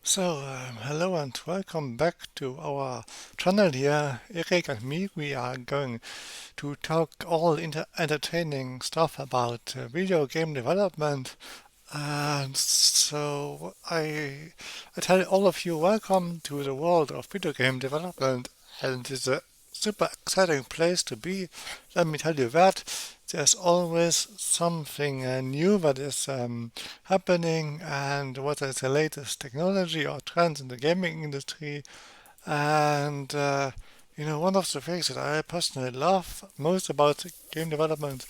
Hello and welcome back to our channel here. Eric and me, we are going to talk all entertaining stuff about video game development. And I tell all of you, welcome to the world of video game development, and it's a super exciting place to be. Let me tell you that there's always something new that is happening, and what is the latest technology or trends in the gaming industry. And one of the things that I personally love most about game development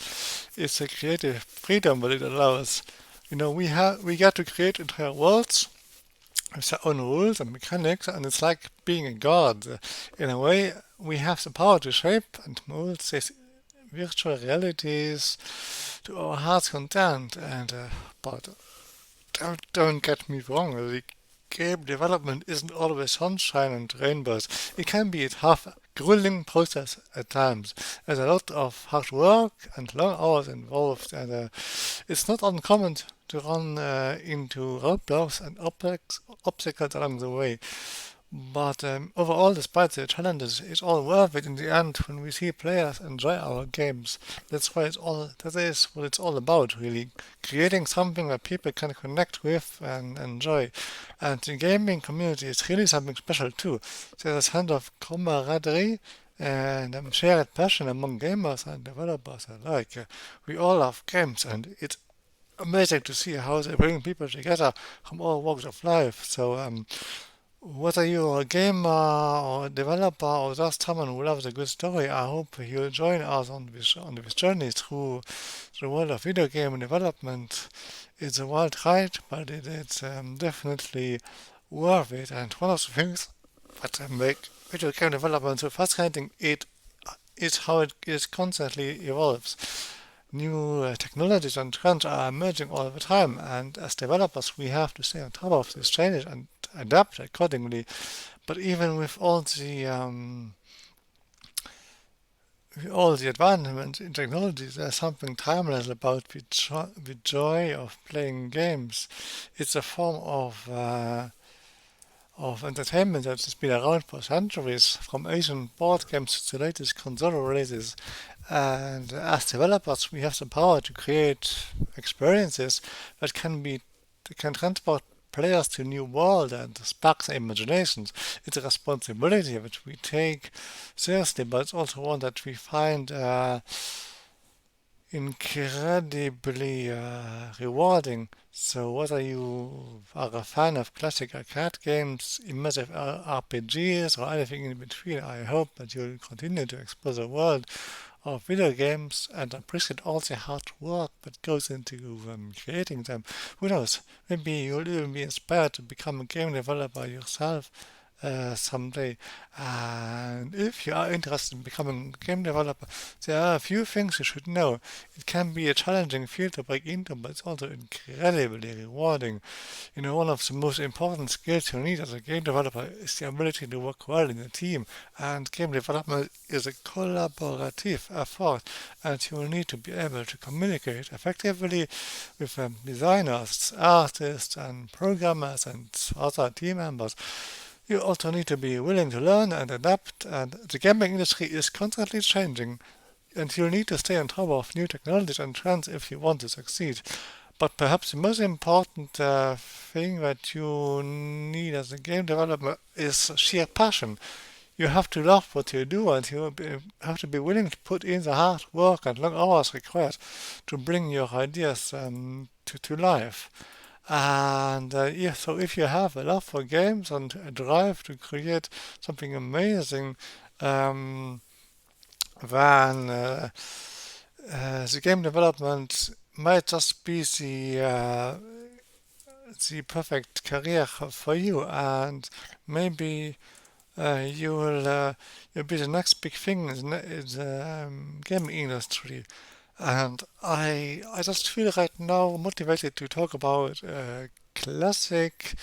is the creative freedom that it allows. We get to create entire worlds with their own rules and mechanics, and it's like being a god. In a way, we have the power to shape and mold these virtual realities to our heart's content. But don't get me wrong. The game development isn't always sunshine and rainbows. It can be a tough, grueling process at times. There's a lot of hard work and long hours involved, and it's not uncommon to run into roadblocks and obstacles along the way. But overall, despite the challenges, it's all worth it in the end when we see players enjoy our games. That is what it's all about, really. Creating something that people can connect with and enjoy. And the gaming community is really something special too. There's a sense of camaraderie and shared passion among gamers and developers alike. We all love games, and it's amazing to see how they bring people together from all walks of life. Whether you're a gamer or a developer or just someone who loves a good story, I hope you'll join us on this journey through the world of video game development. It's a wild ride, but it's definitely worth it. And one of the things that make video game development so fascinating is how it is constantly evolves. New technologies and trends are emerging all the time, and as developers, we have to stay on top of these changes and adapt accordingly. But even with all the advancements in technology, there's something timeless about the joy of playing games. It's a form of entertainment that has been around for centuries, from ancient board games to the latest console releases. And as developers, we have the power to create experiences that can transport players to a new world and spark their imaginations. It's a responsibility that we take seriously, but it's also one that we find incredibly rewarding. So whether you are a fan of classic arcade games, immersive RPGs, or anything in between, I hope that you'll continue to explore the world of video games and appreciate all the hard work that goes into creating them. Who knows? Maybe you'll even be inspired to become a game developer yourself someday. And if you are interested in becoming a game developer, there are a few things you should know. It can be a challenging field to break into, but it's also incredibly rewarding. One of the most important skills you need as a game developer is the ability to work well in a team. And game development is a collaborative effort, and you will need to be able to communicate effectively with designers, artists, and programmers and other team members. You also need to be willing to learn and adapt, and the gaming industry is constantly changing, and you'll need to stay on top of new technologies and trends if you want to succeed. But perhaps the most important thing that you need as a game developer is sheer passion. You have to love what you do, and have to be willing to put in the hard work and long hours required to bring your ideas to life. So if you have a love for games and a drive to create something amazing, um, then the game development might just be the perfect career for you, and maybe you'll be the next big thing in the gaming industry. And I just feel right now motivated to talk about classic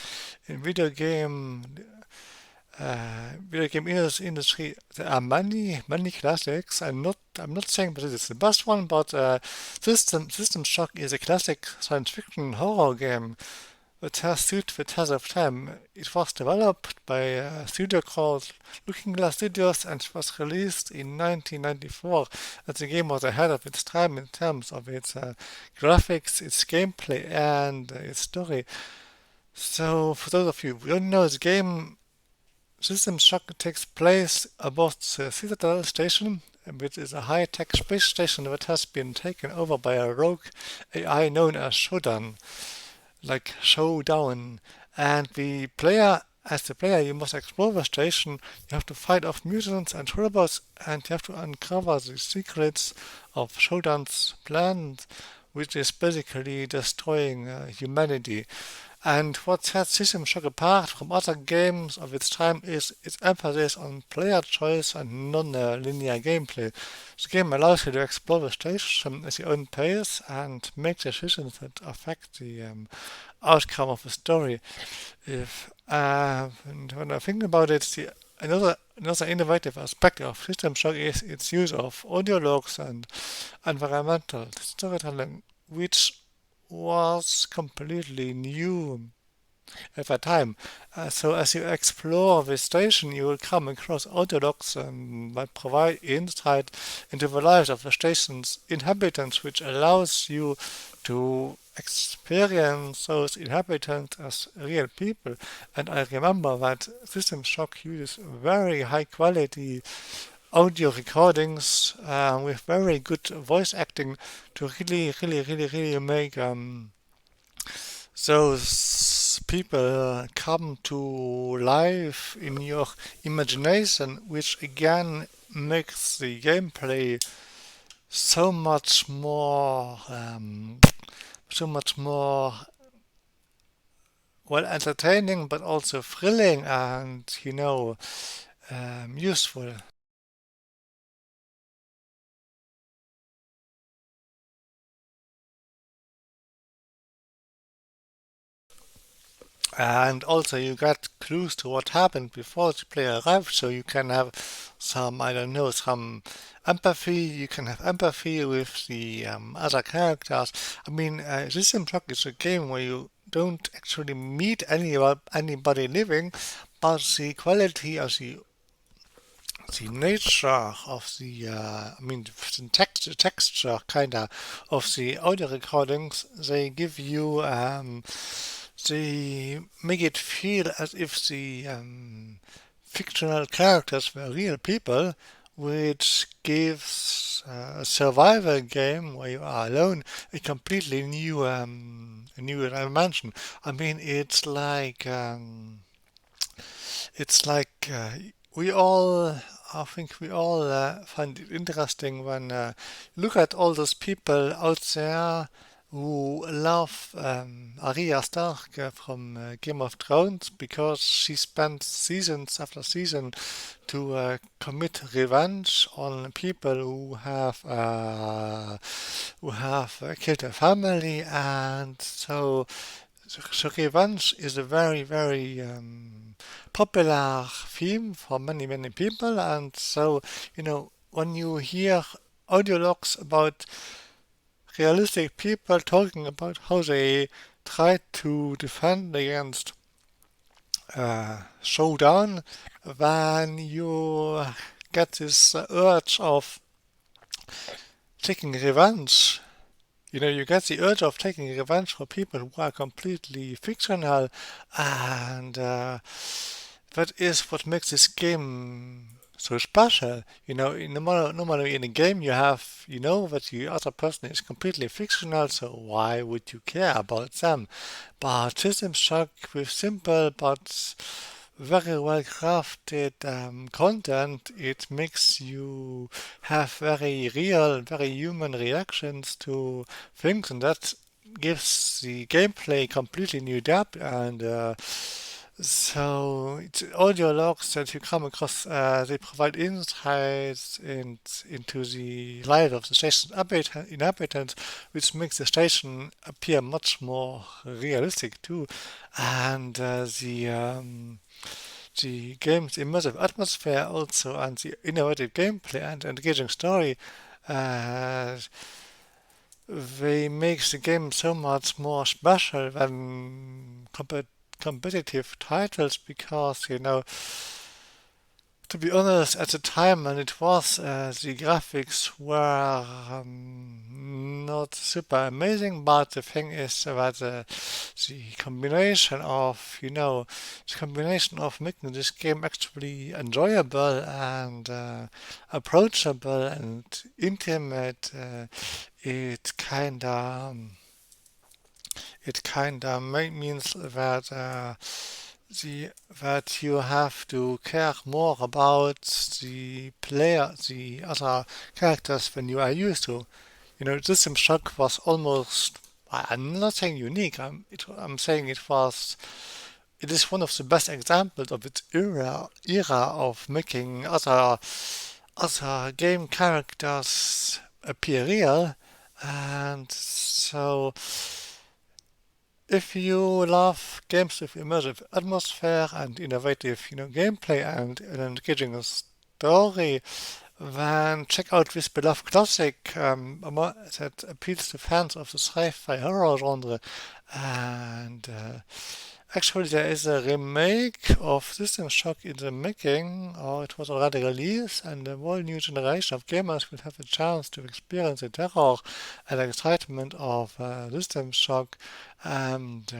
in video game industry. There are many classics. I'm not saying that it is the best one, but System Shock is a classic science fiction horror game that has stood the test of time. It was developed by a studio called Looking Glass Studios and was released in 1994. And the game was ahead of its time in terms of its graphics, its gameplay, and its story. So, for those of you who don't know, the game System Shock takes place aboard the Citadel station, which is a high-tech space station that has been taken over by a rogue AI known as SHODAN, like Showdown. And as the player, you must explore the station, you have to fight off mutants and robots, and you have to uncover the secrets of Shodan's plan, which is basically destroying humanity. And what sets System Shock apart from other games of its time is its emphasis on player choice and non-linear gameplay. The game allows you to explore the station at your own pace and make decisions that affect the outcome of the story. If and when I think about it, another innovative aspect of System Shock is its use of audio logs and environmental storytelling, which was completely new at that time. So as you explore the station, you will come across audio logs that provide insight into the lives of the station's inhabitants, which allows you to experience those inhabitants as real people. And I remember that System Shock uses very high quality audio recordings with very good voice acting to really make those people come to life in your imagination, which again makes the gameplay so much more, so much more well entertaining, but also thrilling and useful. And also you get clues to what happened before the player arrived, so you can have some, I don't know, some empathy. You can have empathy with the other characters. I mean, System Shock is a game where you don't actually meet anybody living, but the quality of the nature of the texture kinda of the audio recordings, they make it feel as if the fictional characters were real people, which gives a survival game where you are alone a completely a new dimension. I mean, it's like we all, I think we all find it interesting when look at all those people out there who love Arya Stark from Game of Thrones because she spent seasons after season to commit revenge on people who have killed her family, and so revenge is a very popular theme for many people, and so when you hear audio logs about realistic people talking about how they try to defend against showdown, then you get this urge of taking revenge. You get the urge of taking revenge for people who are completely fictional, and that is what makes this game so special. Normally in a game you know that the other person is completely fictional, so why would you care about them? But System Shock with simple but very well crafted content, it makes you have very real, very human reactions to things, and that gives the gameplay completely new depth. And so it's audio logs that you come across. They provide insights into the life of the station's inhabitants, which makes the station appear much more realistic too. And the game's immersive atmosphere also, and the innovative gameplay and engaging story uh, they make the game so much more special than competitive titles because, to be honest, at the time when it was, the graphics were not super amazing, but the thing is that the combination of, the combination of making this game actually enjoyable and approachable and intimate, it means that the that you have to care more about the other characters than you are used to. System Shock was almost. I'm not saying unique. I'm saying it was. It is one of the best examples of its era of making other game characters appear real, and so if you love games with immersive atmosphere and innovative, gameplay and an engaging story, then check out this beloved classic that appeals to fans of the sci-fi horror genre. And actually, there is a remake of System Shock in the making, or it was already released, and a whole new generation of gamers will have a chance to experience the terror and excitement of System Shock. And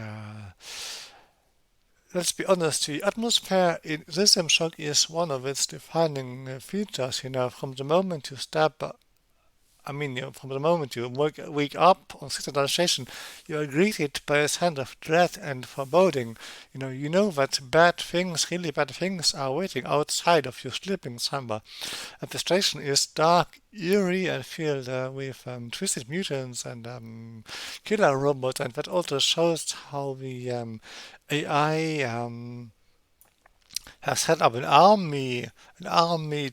let's be honest, the atmosphere in System Shock is one of its defining features. From the moment you step from the moment you wake up on Citadel Station, you are greeted by a sense of dread and foreboding. You know that bad things, really bad things, are waiting outside of your sleeping chamber. And the station is dark, eerie, and filled with twisted mutants and killer robots, and that also shows how the AI have set up an army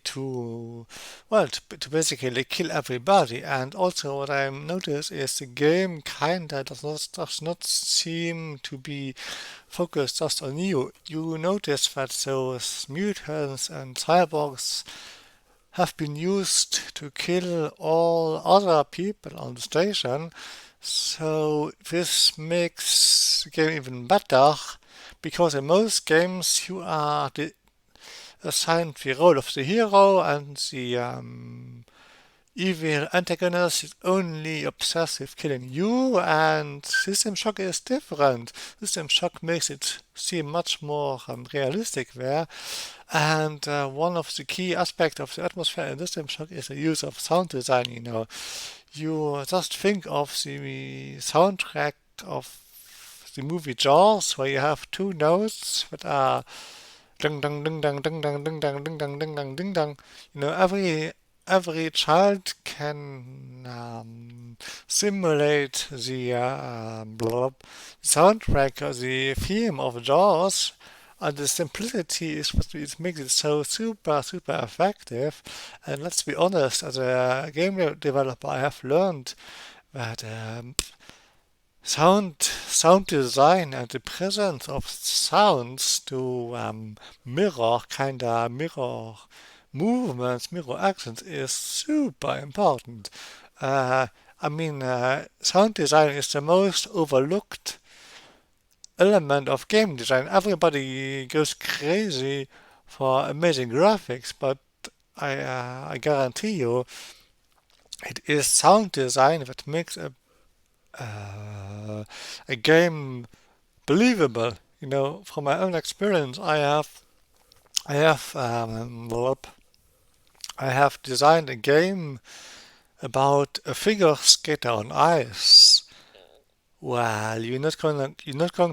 to, well, to basically kill everybody. And also, what I noticed is the game kinda does not seem to be focused just on you. You notice that those mutants and cyborgs have been used to kill all other people on the station. So this makes the game even better because in most games you are assigned the role of the hero and the evil antagonist is only obsessed with killing you, and System Shock is different. System Shock makes it seem much more realistic there, and one of the key aspects of the atmosphere in System Shock is the use of sound design. You just think of the soundtrack of the movie Jaws, where you have two notes that are ding dong ding dong ding dong ding dong ding dong ding dong ding dong. Every child can simulate the soundtrack or the theme of Jaws, and the simplicity is what it makes it so super super effective. And let's be honest, as a game developer, I have learned that sound design and the presence of sounds to mirror movements, mirror actions is super important. Sound design is the most overlooked element of game design. Everybody goes crazy for amazing graphics, but I guarantee you, it is sound design that makes a game believable. From my own experience, I have I have designed a game about a figure skater on ice. Well, you're not going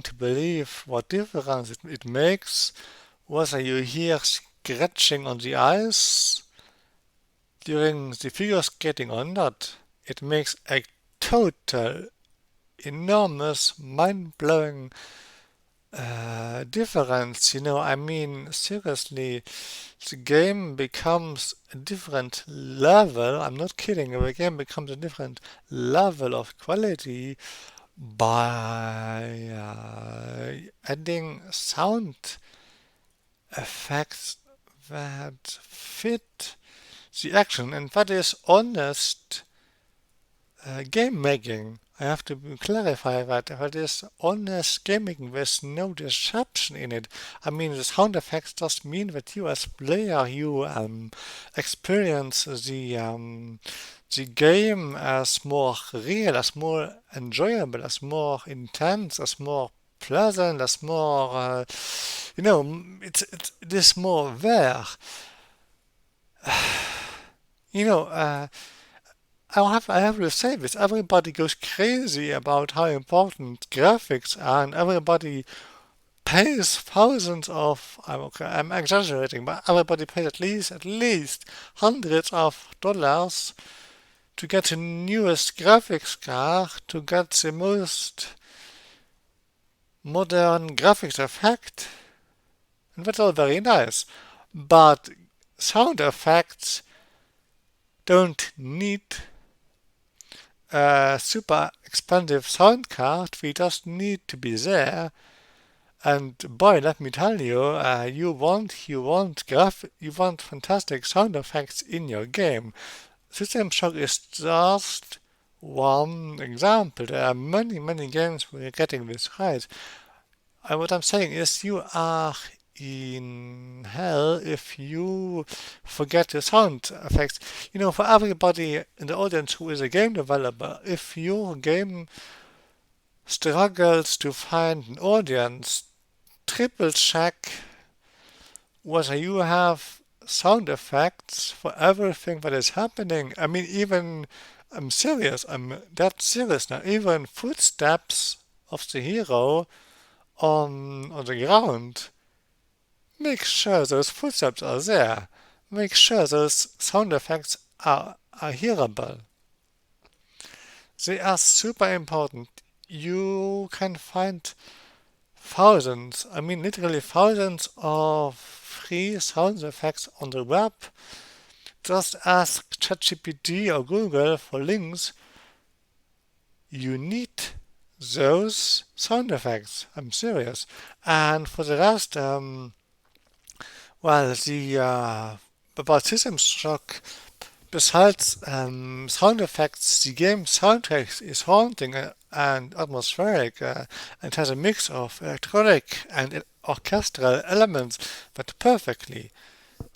to believe what difference it makes whether you hear scratching on the ice during the figure skating or not. It makes a total, enormous, mind-blowing difference. Seriously, the game becomes a different level. I'm not kidding. The game becomes a different level of quality by adding sound effects that fit the action, and that is honest game making. I have to clarify that it is honest game making with no deception in it. I mean, the sound effects just mean that you as player, you experience the game as more real, as more enjoyable, as more intense, as more pleasant, as more, it is more there. You know, I have to say this. Everybody goes crazy about how important graphics are, and everybody pays thousands of. I'm exaggerating, but everybody pays at least hundreds of dollars to get the newest graphics card, to get the most modern graphics effect, and that's all very nice. But sound effects don't need a super expensive sound card. We just need to be there. And boy, let me tell you, you want fantastic sound effects in your game. System Shock is just one example. There are many games where you're getting this right. And what I'm saying is you are in hell if you forget the sound effects. For everybody in the audience who is a game developer, if your game struggles to find an audience, triple check whether you have sound effects for everything that is happening. I mean, I'm serious, I'm that serious now. Even footsteps of the hero on the ground, make sure those footsteps are there. Make sure those sound effects are hearable. They are super important. You can find thousands, I mean literally thousands of free sound effects on the web. Just ask ChatGPT or Google for links. You need those sound effects. I'm serious. And for the rest, about System Shock, besides sound effects, the game soundtrack is haunting and atmospheric and has a mix of electronic and orchestral elements that perfectly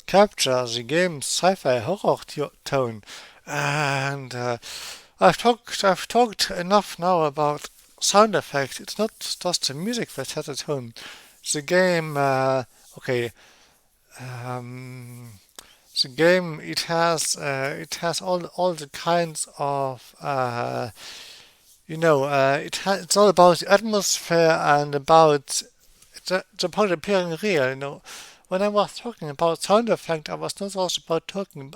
capture the game's sci-fi horror tone. And I've talked enough now about sound effects. It's not just the music that sets the tone. The game, okay, um, the game it has all the kinds of it's all about the atmosphere and about it's about appearing real. When I was talking about sound effect, I was not just talking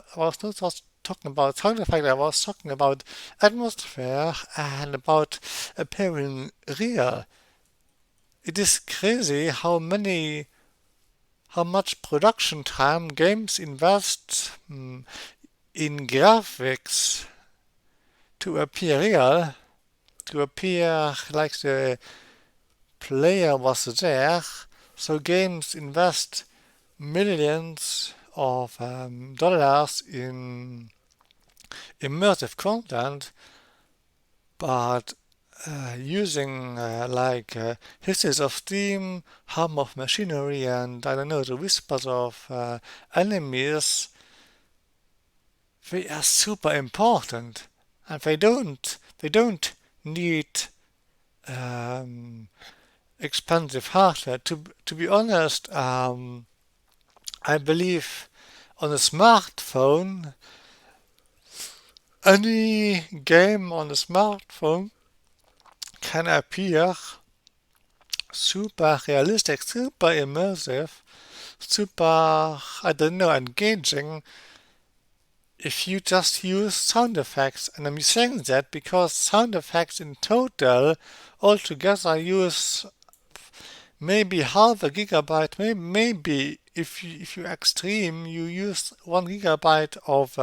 about sound effect. I was talking about atmosphere and about appearing real. It is crazy how much production time games invest in graphics to appear real, to appear like the player was there. So games invest millions of dollars in immersive content, but using hisses of steam, hum of machinery, and I don't know, the whispers of enemies, they are super important, and they don't need expensive hardware. To be honest, I believe on a smartphone, any game on a smartphone can appear super realistic, super immersive, super, I don't know, engaging if you just use sound effects. And I'm saying that because sound effects in total altogether use maybe half a gigabyte, maybe if you extreme, you use 1 gigabyte of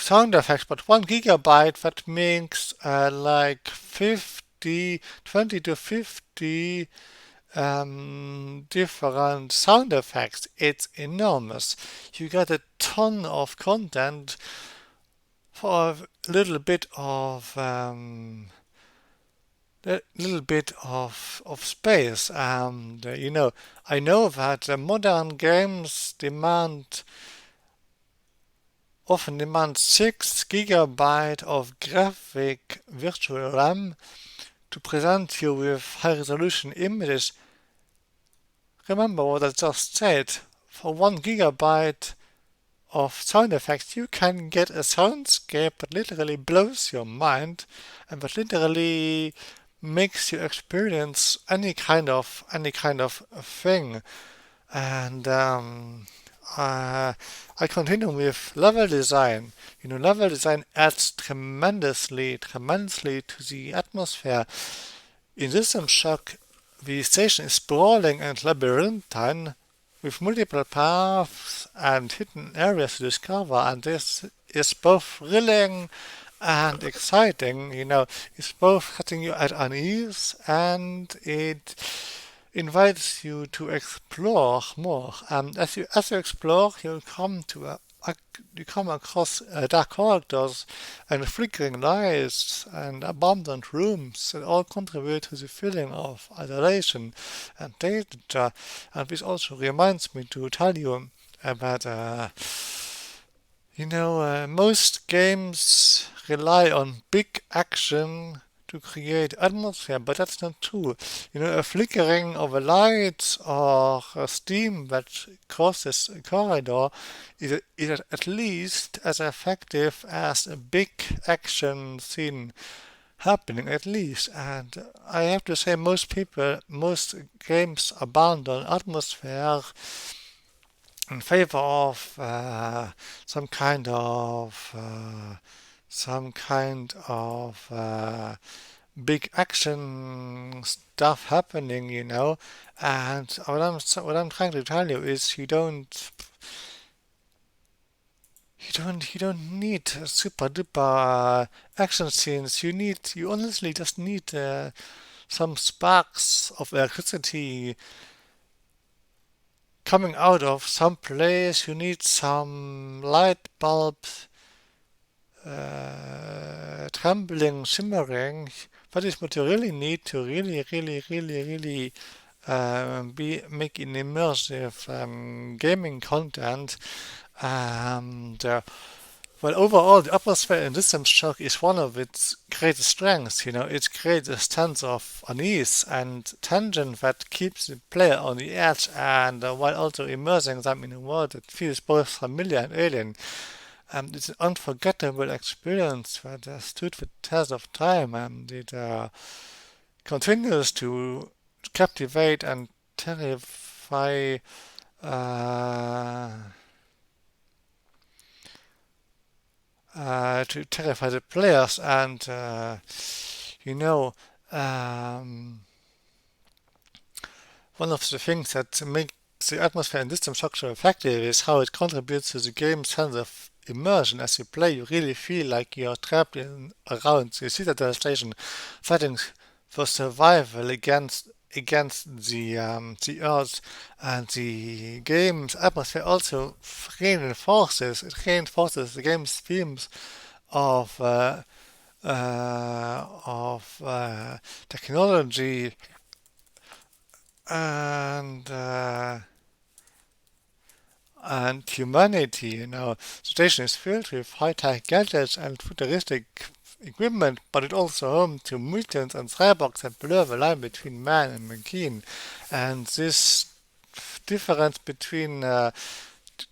sound effects, but 1 gigabyte that makes like 20 to 50 different sound effects. It's enormous. You get a ton of content for a little bit of space. And I know that modern games often demand 6 GB of graphic virtual RAM to present you with high resolution images. Remember what I just said. For 1 GB of sound effects, you can get a soundscape that literally blows your mind and that literally makes you experience any kind of thing. And I continue with level design. Level design adds tremendously to the atmosphere. In System Shock, the station is sprawling and labyrinthine, with multiple paths and hidden areas to discover, and this is both thrilling and exciting. It's both setting you at unease and it invites you to explore more. As you explore, you come across dark corridors and flickering lights and abandoned rooms that all contribute to the feeling of isolation and danger. And this also reminds me to tell you about most games rely on big action to create atmosphere, but that's not true. A flickering of a light or a steam that crosses a corridor is at least as effective as a big action scene happening, at least. And I have to say, most games abandon atmosphere in favor of some kind of big action stuff happening, And what I'm trying to tell you is you don't need super duper action scenes. You honestly just need some sparks of electricity coming out of some place. You need some light bulbs trembling, shimmering. That is what you really need to really, really, really, really make an immersive gaming content. And well, overall, the atmosphere in System Shock is one of its greatest strengths. It creates a sense of unease and tension that keeps the player on the edge, and while also immersing them in a world that feels both familiar and alien. It's an unforgettable experience that has stood the test of time, and it continues to captivate and terrify. Uh, to terrify the players, and you know, um, one of the things that makes the atmosphere in System Shock so effective is how it contributes to the game's sense of immersion. As you play, you really feel like you're trapped in around the Citadel station, fighting for survival against the Earth, and the game's atmosphere also reinforces the game's themes of technology and and humanity. The station is filled with high-tech gadgets and futuristic equipment, but it also home to mutants and cyborgs that blur the line between man and machine. And this difference between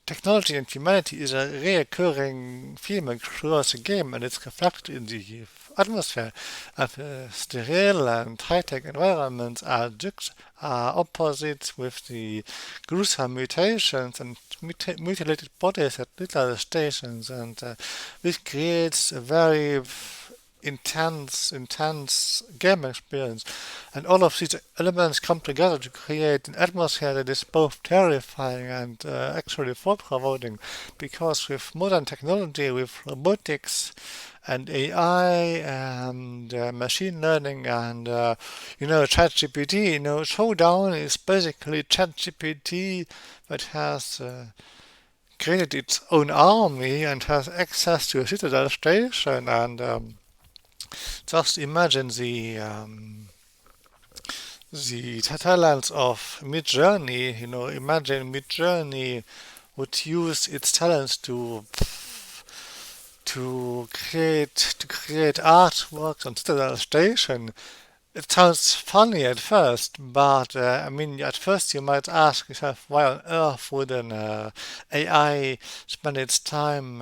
technology and humanity is a recurring theme across the game, and it's reflected in the atmosphere. Sterile and high-tech environments are opposites with the gruesome mutations and mutilated bodies at little stations, and this creates a very intense game experience. And all of these elements come together to create an atmosphere that is both terrifying and actually thought-provoking. Because with modern technology, with robotics and AI and machine learning and ChatGPT, SHODAN is basically ChatGPT that has created its own army and has access to a citadel station. And just imagine the talents of Midjourney. Imagine Midjourney would use its talents to create artworks on Citadel Station. It sounds funny at first, but I mean, at first you might ask yourself, why on earth would an AI spend its time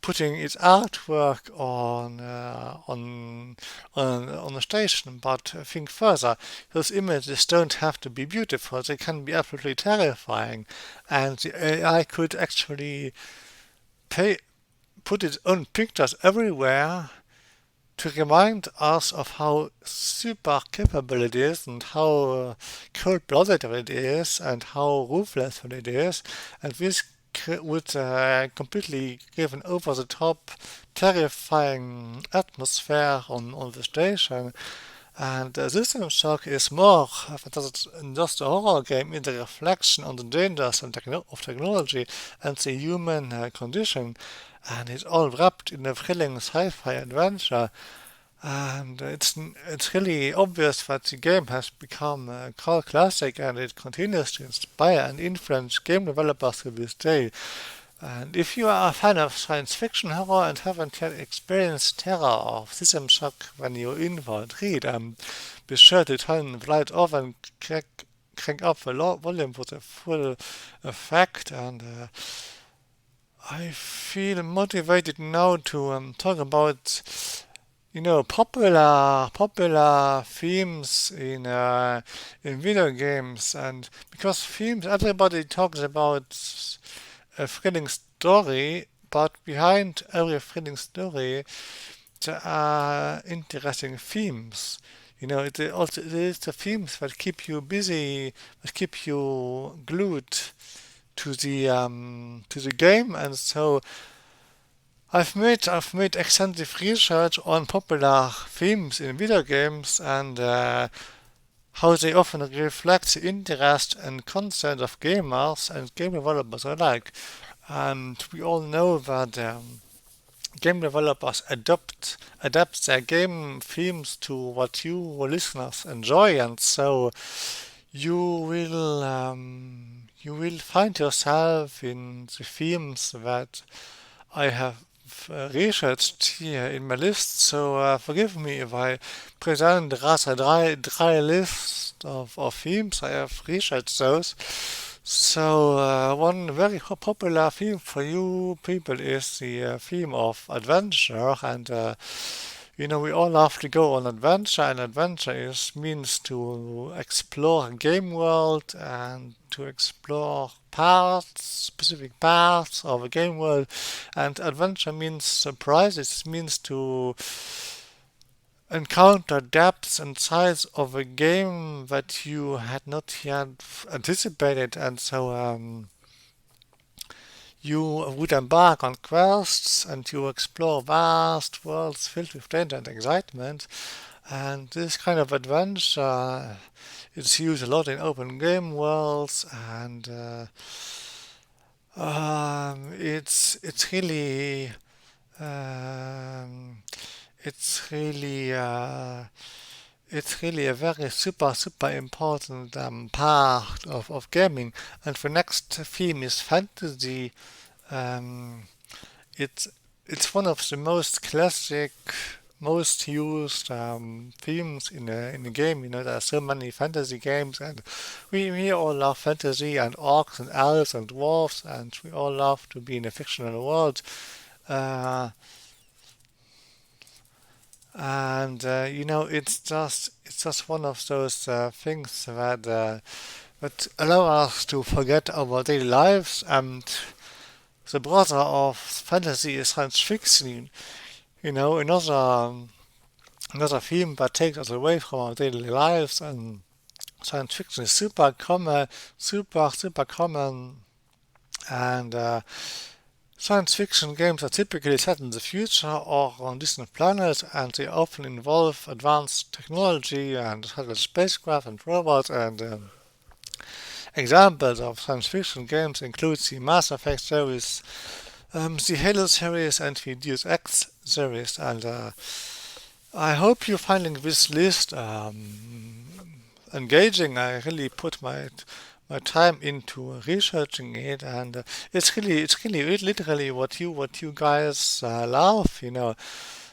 putting its artwork on the station? But think further. Those images don't have to be beautiful; they can be absolutely terrifying, and the AI could actually put its own pictures everywhere to remind us of how super capable it is and how cold-blooded it is and how ruthless it is. And this would completely give an over-the-top, terrifying atmosphere on the station. And System Shock is more than just a horror game in the reflection on the dangers of technology and the human condition. And it's all wrapped in a thrilling sci-fi adventure. And it's really obvious that the game has become a cult classic, and it continues to inspire and influence game developers to this day. And if you are a fan of science fiction horror and haven't yet experienced terror or System Shock when you're in for a treat, be sure to turn the light off and crank up the volume for the full effect. And I feel motivated now to talk about popular themes in video games. And because themes, everybody talks about a thrilling story, but behind every thrilling story there are interesting themes. It is the themes that keep you busy, that keep you glued to the game. And so I've made extensive research on popular themes in video games and how they often reflect the interest and consent of gamers and game developers alike. And we all know that game developers adapt their game themes to what you listeners enjoy, and so you will find yourself in the themes that I have researched here in my list. So forgive me if I present rather dry list of themes. I have researched those. So one very popular theme for you people is the theme of adventure, and we all have to go on adventure, and adventure means to explore a game world and to explore specific parts of a game world. And adventure means surprises, it means to encounter depths and size of a game that you had not yet anticipated. And so you would embark on quests and you explore vast worlds filled with danger and excitement. And this kind of adventure is used a lot in open game worlds, and it's really um, it's really a very super important part of gaming. And the next theme is fantasy. Um, it's it's one of the most classic, most used themes in a game. There are so many fantasy games, and we all love fantasy and orcs and elves and dwarves, and we all love to be in a fictional world. Uh, and it's just one of those things that allow us to forget our daily lives. And the brother of fantasy is science fiction. Another theme that takes us away from our daily lives. And science fiction is super common, super common. And science fiction games are typically set in the future or on distant planets, and they often involve advanced technology and spacecraft and robots. And Examples of science fiction games include the Mass Effect series, the Halo series, and the Deus Ex series. And I hope you're finding this list engaging. I really put my time into researching it, and it's really literally what you guys love.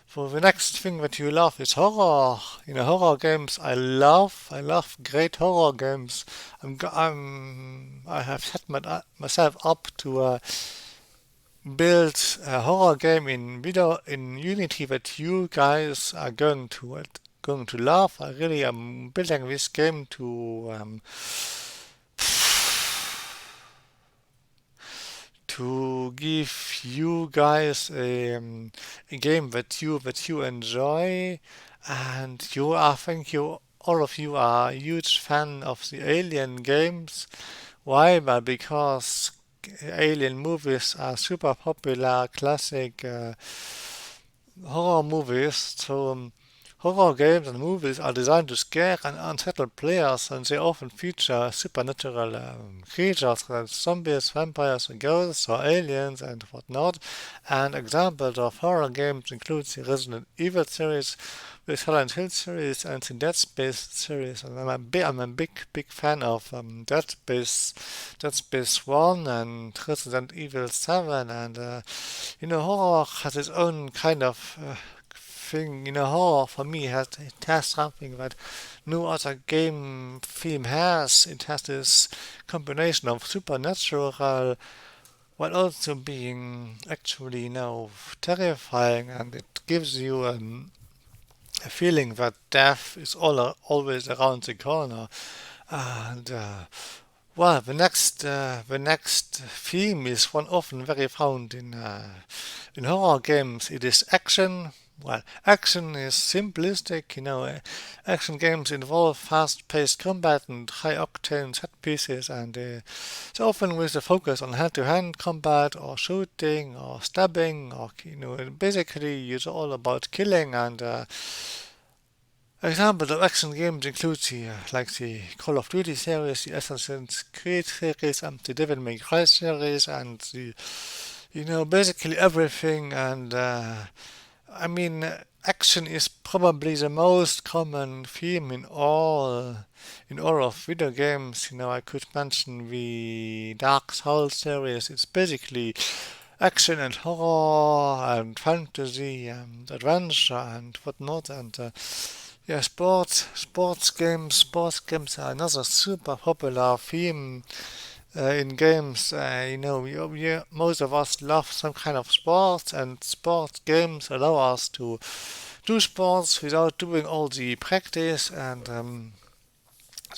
For the next thing that you love is horror. Horror games. I love great horror games. I have set myself up to build a horror game in Unity that you guys are going to love. I really am building this game to give you guys a game that you enjoy, and I think all of you are a huge fan of the Alien games. Why? But because Alien movies are super popular, classic horror movies. So horror games and movies are designed to scare and unsettle players, and they often feature supernatural creatures like zombies, vampires, ghosts, or aliens, and whatnot. And examples of horror games include the Resident Evil series, the Silent Hill series, and the Dead Space series. And I'm a big fan of Dead Space 1 and Resident Evil 7. And horror has its own kind of thing. Horror for me it has something that no other game theme has. It has this combination of supernatural while also being actually, terrifying, and it gives you a feeling that death is always around the corner. And well, the next theme is one often very found in horror games. It is action. Well, action is simplistic. Action games involve fast-paced combat and high-octane set pieces, and so often with a focus on hand-to-hand combat or shooting or stabbing, or basically it's all about killing. And examples of action games include the Call of Duty series, the Assassin's Creed series, and the Devil May Cry series, and basically everything. And I mean, action is probably the most common theme in all of video games. I could mention the Dark Souls series. It's basically action and horror and fantasy and adventure and whatnot. And yeah, sports games are another super popular theme in games. Most of us love some kind of sports, and sports games allow us to do sports without doing all the practice. And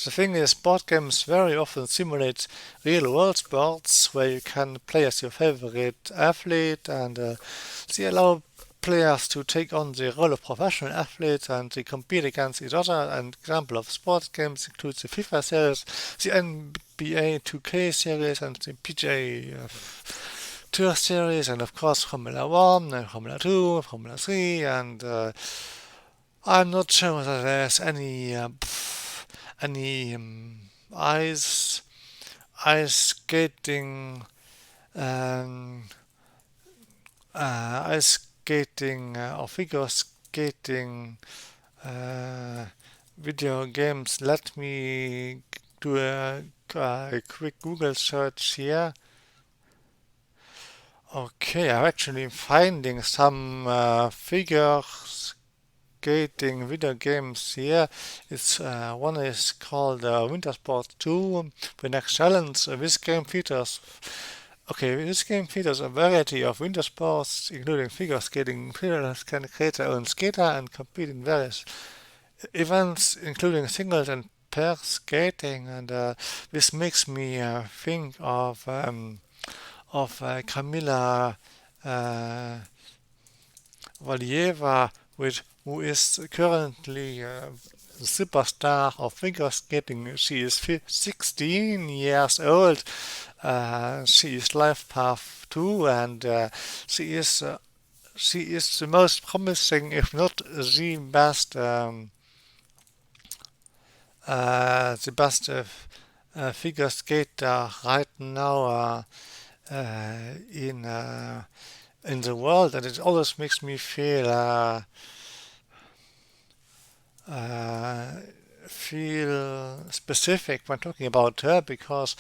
the thing is, sport games very often simulate real world sports where you can play as your favorite athlete, and they allow players to take on the role of professional athletes, and they compete against each other. An example of sports games includes the FIFA series, the NBA 2K series, and the PGA Tour series, and of course Formula 1, and Formula 2, Formula 3, and I'm not sure whether there's any ice skating um, or figure skating video games. Let me do a quick Google search here. Okay, I'm actually finding some figure skating video games here. It's one is called Winter Sports 2, the next challenge. This game features a variety of winter sports, including figure skating. Players can create their own skater and compete in various events, including singles and pair skating. And this makes me think of Kamila uh, Valieva, who is currently the superstar of figure skating. She is 16 years old. She is Life Path 2, and she is the most promising, if not the best, figure skater right now in the world, and it always makes me uh, feel specific when talking about her, because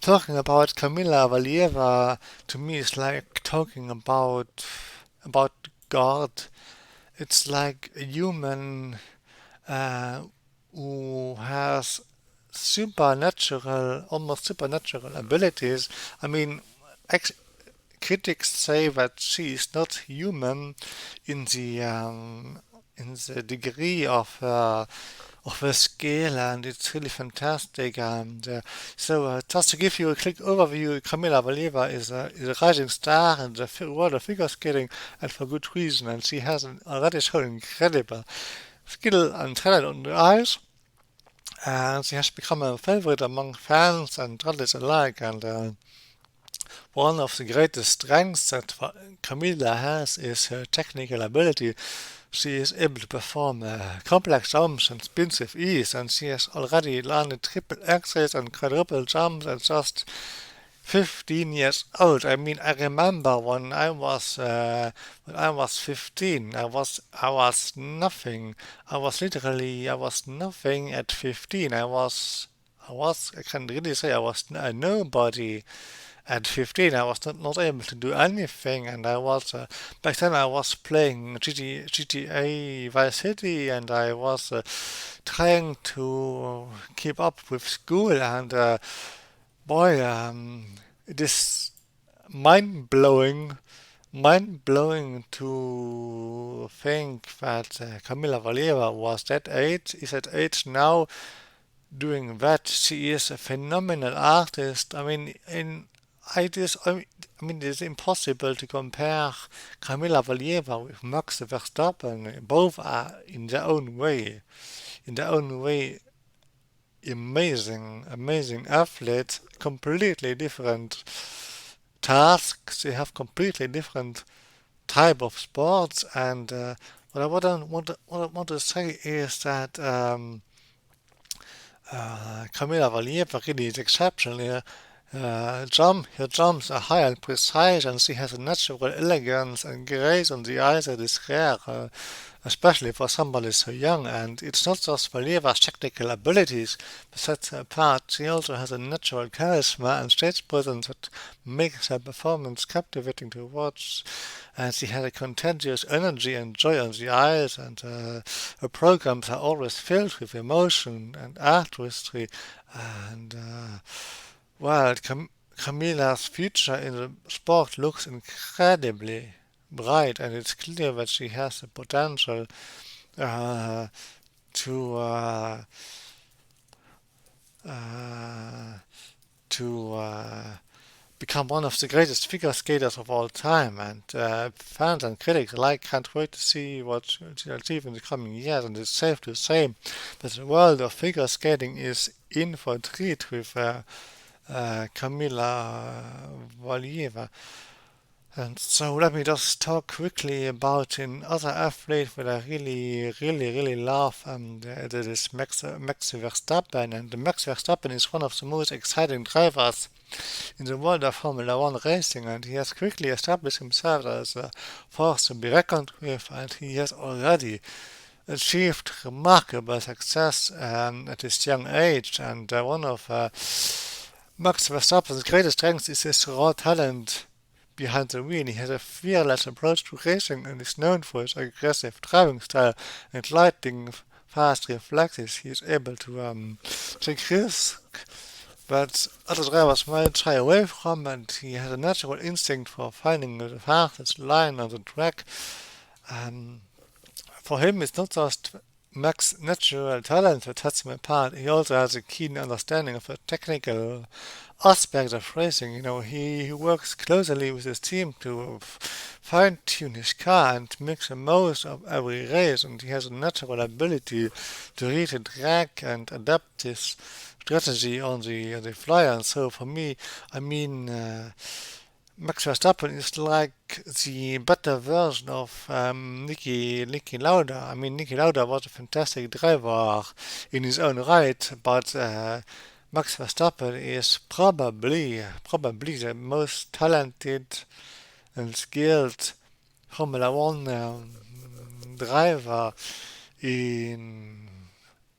talking about Kamila Valieva to me is like talking about God. It's like a human uh, who has almost supernatural abilities. I mean, ex- critics say that she is not human in the degree of her scale, and it's really fantastic. And just to give you a quick overview, Camila Valieva is a rising star in the world of figure skating, and for good reason. And she has already shown incredible skill and talent on the ice, and she has become a favorite among fans and athletes alike. And one of the greatest strengths that Camila has is her technical ability. She is able to perform complex jumps and spins with ease, and she has already landed triple X's and quadruple jumps at just 15 years old. I mean, I remember when I was 15. I was nothing. I was nothing at 15. I can really say I was a nobody. At 15, I was not able to do anything, and back then I was playing GTA Vice City, and I was trying to keep up with school, and boy, it is mind blowing, mind blowing to think that Camila Valieva was that age, is at age now doing that. She is a phenomenal artist. I mean, I mean, it's impossible to compare Camila Valieva with Max Verstappen. Both are in their own way, amazing athletes, completely different tasks. They have completely different type of sports, and what I want to say is that Camila Valieva really is exceptional. Her jumps are high and precise, and she has a natural elegance and grace on the ice that is rare, especially for somebody so young. And it's not just Valieva's technical abilities that sets her apart. She also has a natural charisma and stage presence that makes her performance captivating to watch. And she has a contagious energy and joy on the ice, and her programs are always filled with emotion and artistry. And well, Camila's future in the sport looks incredibly bright, and it's clear that she has the potential uh, to uh, uh, to become one of the greatest figure skaters of all time. And fans and critics alike can't wait to see what she'll achieve in the coming years. And it's safe to say that the world of figure skating is in for a treat with Kamila Valieva. And so let me just talk quickly about another athlete that I really love, and that is Max Verstappen. And Max Verstappen is one of the most exciting drivers in the world of Formula One racing, and he has quickly established himself as a force to be reckoned with, and he has already achieved remarkable success at his young age. And one of Max Verstappen's greatest strengths is his raw talent behind the wheel. He has a fearless approach to racing and is known for his aggressive driving style and lightning fast reflexes. He is able to take risks that other drivers might shy away from, and he has a natural instinct for finding the fastest line on the track. Um, for him, it's not just Max's natural talent that sets him apart. He also has a keen understanding of the technical aspect of racing. You know, he works closely with his team to fine-tune his car and make the most of every race, and he has a natural ability to read the track and adapt his strategy on the fly. And so for me, I mean, Max Verstappen is like the better version of Niki Lauda. I mean, Niki Lauda was a fantastic driver in his own right, but Max Verstappen is probably the most talented and skilled Formula One driver in,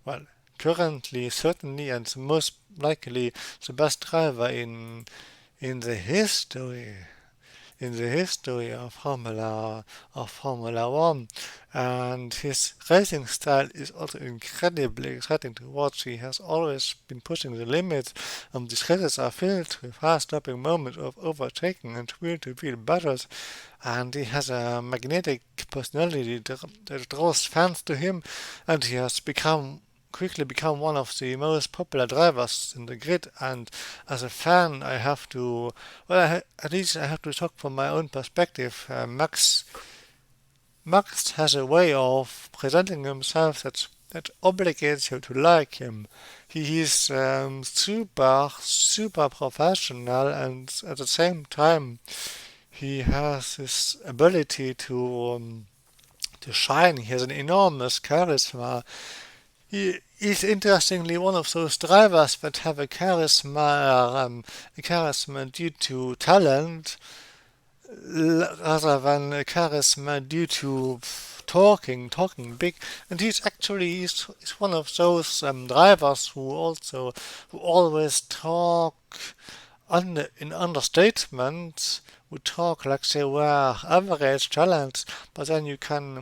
well, currently certainly and most likely the best driver in the history of Formula One, and his racing style is also incredibly exciting to watch. He has always been pushing the limits, and these races are filled with fast-stopping moments of overtaking and wheel-to-wheel battles. And he has a magnetic personality that draws fans to him, and he has quickly become one of the most popular drivers in the grid. And as a fan, I have to, well, at least I have to talk from my own perspective. Max has a way of presenting himself that obligates you to like him. He is super professional, and at the same time, he has this ability to shine. He has an enormous charisma. He is interestingly one of those drivers that have a charisma due to talent, rather than a charisma due to talking big. And he's one of those drivers who always talk in understatement, would talk like they were average talents, but then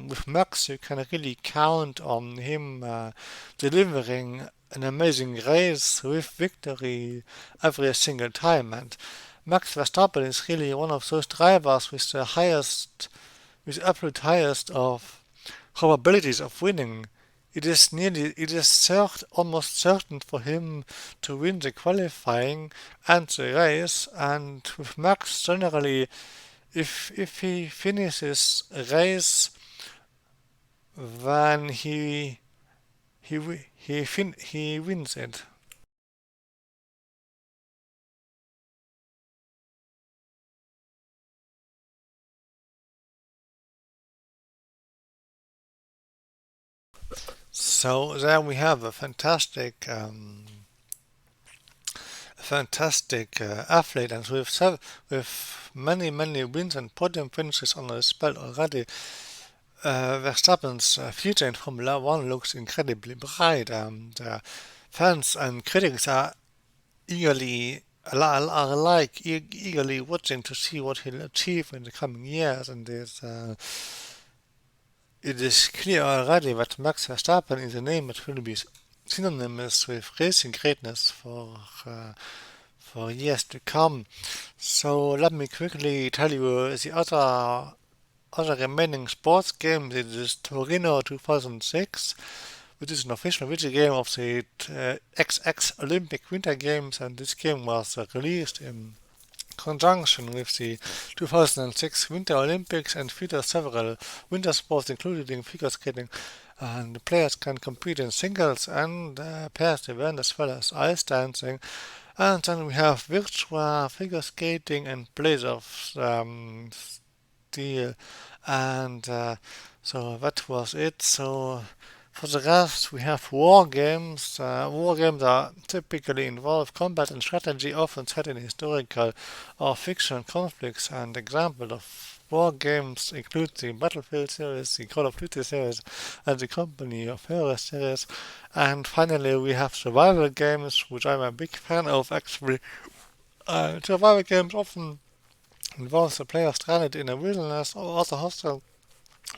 with Max, you can really count on him delivering an amazing race with victory every single time. And Max Verstappen is really one of those drivers with absolute highest of probabilities of winning. It is almost certain for him to win the qualifying and the race. And with Max, generally, if he finishes a race, then he wins it. So there we have a fantastic athlete, and with many wins and podium finishes on his belt already. Verstappen's future in Formula One looks incredibly bright, and fans and critics are eagerly watching to see what he'll achieve in the coming years. And it is clear already that Max Verstappen is a name that will be synonymous with racing greatness for years to come. So let me quickly tell you the other remaining sports games. It is Torino 2006, which is an official video game of the XX Olympic Winter Games, and this game was released in conjunction with the 2006 Winter Olympics and features several winter sports, including figure skating. And the players can compete in singles and pairs event as well as ice dancing. And then we have virtual figure skating and blades of steel. And so that was it. So for the rest, we have war games. War games are typically involve combat and strategy, often set in historical or fictional conflicts. And examples of war games include the Battlefield series, the Call of Duty series, and the Company of Heroes series. And finally, we have survival games, which I'm a big fan of actually. Survival games often involve the player stranded in a wilderness or other hostile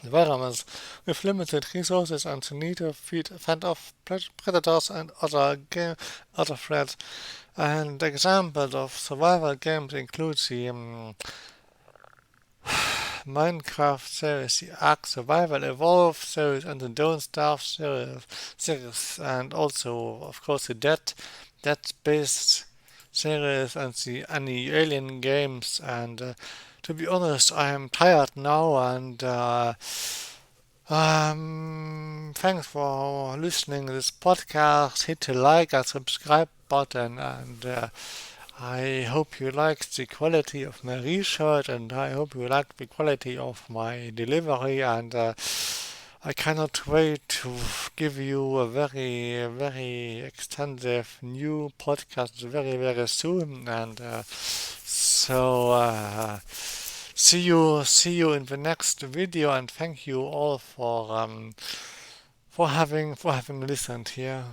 environments with limited resources and the need to fend off predators and other threats. And examples of survival games include the Minecraft series, the Ark Survival Evolved series, and the Don't Starve series, and also, of course, the Dead Space series and the Alien games. And to be honest, I am tired now, and thanks for listening to this podcast. Hit the like and subscribe button, and I hope you liked the quality of my research, and I hope you liked the quality of my delivery. And I cannot wait to give you a very, very extensive new podcast very, very soon. And see you in the next video. And thank you all for having listened here.